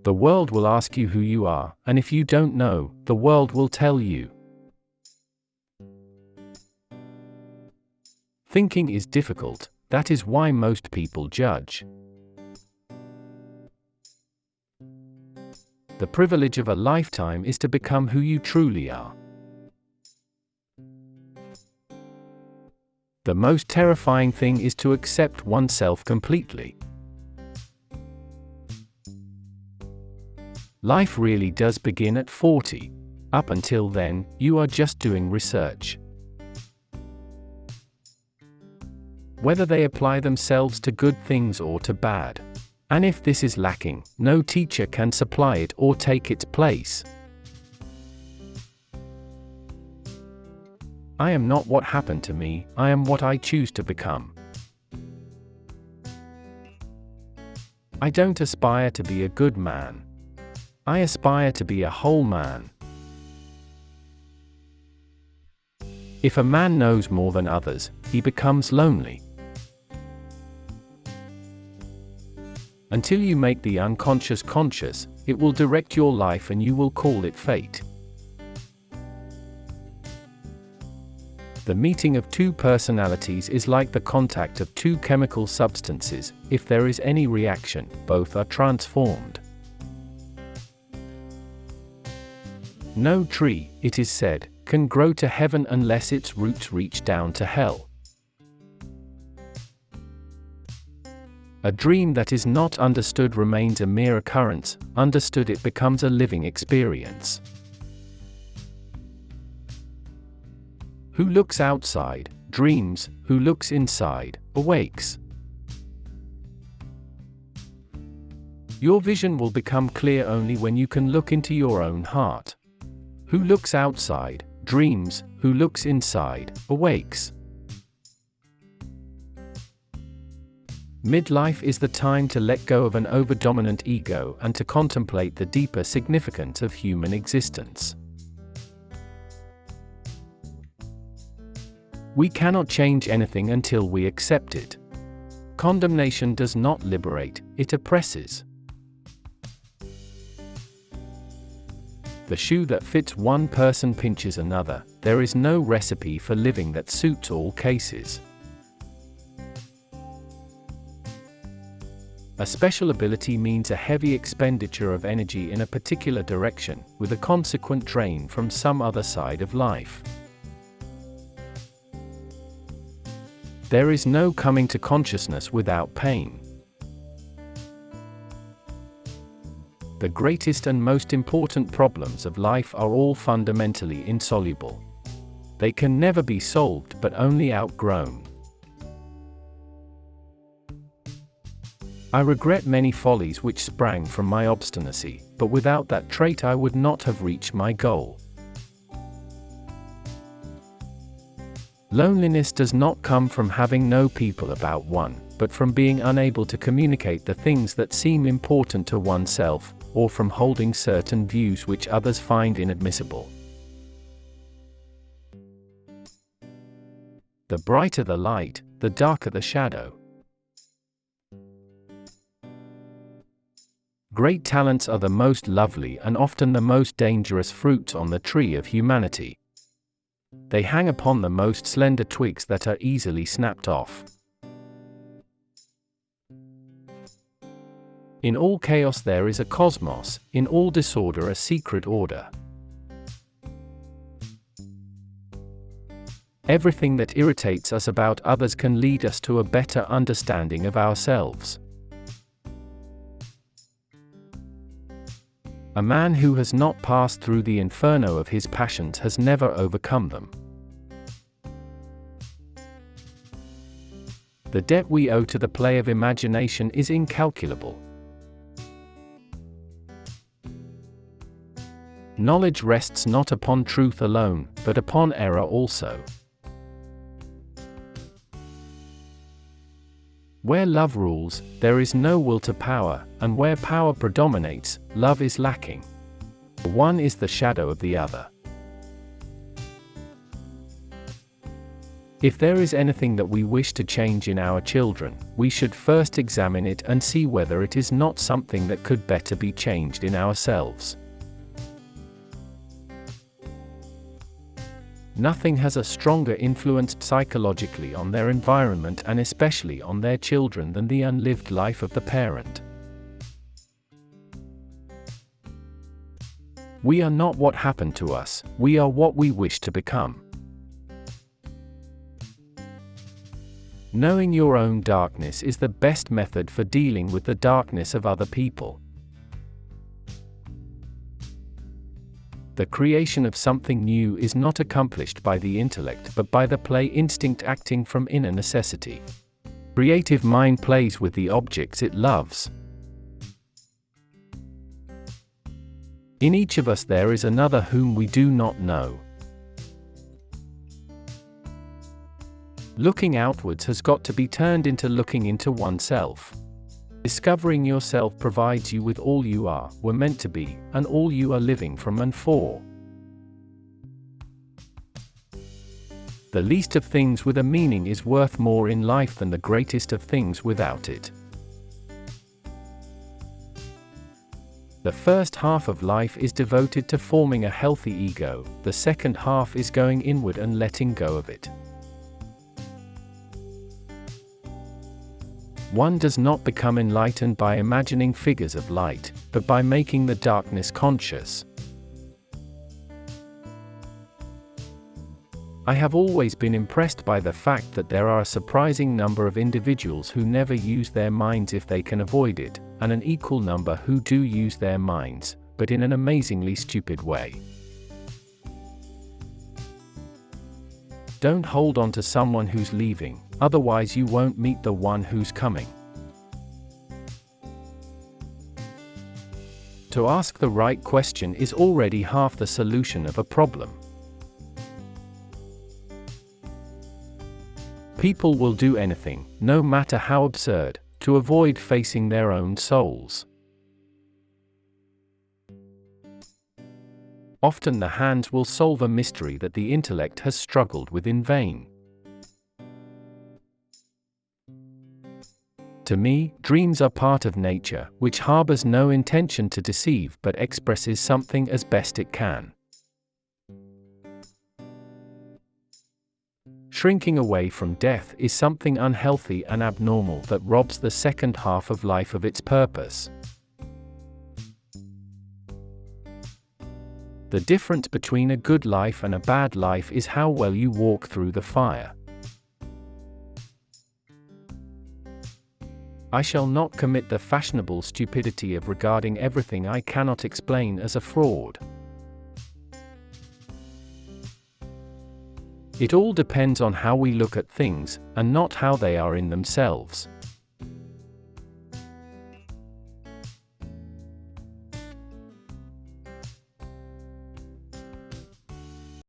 The world will ask you who you are, and if you don't know, the world will tell you. Thinking is difficult, that is why most people judge. The privilege of a lifetime is to become who you truly are. The most terrifying thing is to accept oneself completely. Life really does begin at 40. Up until then, you are just doing research. Whether they apply themselves to good things or to bad. And if this is lacking, no teacher can supply it or take its place. I am not what happened to me, I am what I choose to become. I don't aspire to be a good man. I aspire to be a whole man. If a man knows more than others, he becomes lonely. Until you make the unconscious conscious, it will direct your life and you will call it fate. The meeting of two personalities is like the contact of two chemical substances. If there is any reaction, both are transformed. No tree, it is said, can grow to heaven unless its roots reach down to hell. A dream that is not understood remains a mere occurrence, understood it becomes a living experience. Who looks outside, dreams, who looks inside, awakes. Your vision will become clear only when you can look into your own heart. Who looks outside, dreams, who looks inside, awakes. Midlife is the time to let go of an overdominant ego and to contemplate the deeper significance of human existence. We cannot change anything until we accept it. Condemnation does not liberate, it oppresses. The shoe that fits one person pinches another. There is no recipe for living that suits all cases. A special ability means a heavy expenditure of energy in a particular direction, with a consequent drain from some other side of life. There is no coming to consciousness without pain. The greatest and most important problems of life are all fundamentally insoluble. They can never be solved but only outgrown. I regret many follies which sprang from my obstinacy, but without that trait I would not have reached my goal. Loneliness does not come from having no people about one, but from being unable to communicate the things that seem important to oneself, or from holding certain views which others find inadmissible. The brighter the light, the darker the shadow. Great talents are the most lovely and often the most dangerous fruits on the tree of humanity. They hang upon the most slender twigs that are easily snapped off. In all chaos there is a cosmos, in all disorder a secret order. Everything that irritates us about others can lead us to a better understanding of ourselves. A man who has not passed through the inferno of his passions has never overcome them. The debt we owe to the play of imagination is incalculable. Knowledge rests not upon truth alone, but upon error also. Where love rules, there is no will to power, and where power predominates, love is lacking. One is the shadow of the other. If there is anything that we wish to change in our children, we should first examine it and see whether it is not something that could better be changed in ourselves. Nothing has a stronger influence psychologically on their environment and especially on their children than the unlived life of the parent. We are not what happened to us, we are what we wish to become. Knowing your own darkness is the best method for dealing with the darkness of other people. The creation of something new is not accomplished by the intellect but by the play instinct acting from inner necessity. Creative mind plays with the objects it loves. In each of us there is another whom we do not know. Looking outwards has got to be turned into looking into oneself. Discovering yourself provides you with all you are, were meant to be, and all you are living from and for. The least of things with a meaning is worth more in life than the greatest of things without it. The first half of life is devoted to forming a healthy ego, the second half is going inward and letting go of it. One does not become enlightened by imagining figures of light, but by making the darkness conscious. I have always been impressed by the fact that there are a surprising number of individuals who never use their minds if they can avoid it, and an equal number who do use their minds, but in an amazingly stupid way. Don't hold on to someone who's leaving, otherwise you won't meet the one who's coming. To ask the right question is already half the solution of a problem. People will do anything, no matter how absurd, to avoid facing their own souls. Often the hands will solve a mystery that the intellect has struggled with in vain. To me, dreams are part of nature, which harbors no intention to deceive but expresses something as best it can. Shrinking away from death is something unhealthy and abnormal that robs the second half of life of its purpose. The difference between a good life and a bad life is how well you walk through the fire. I shall not commit the fashionable stupidity of regarding everything I cannot explain as a fraud. It all depends on how we look at things, and not how they are in themselves.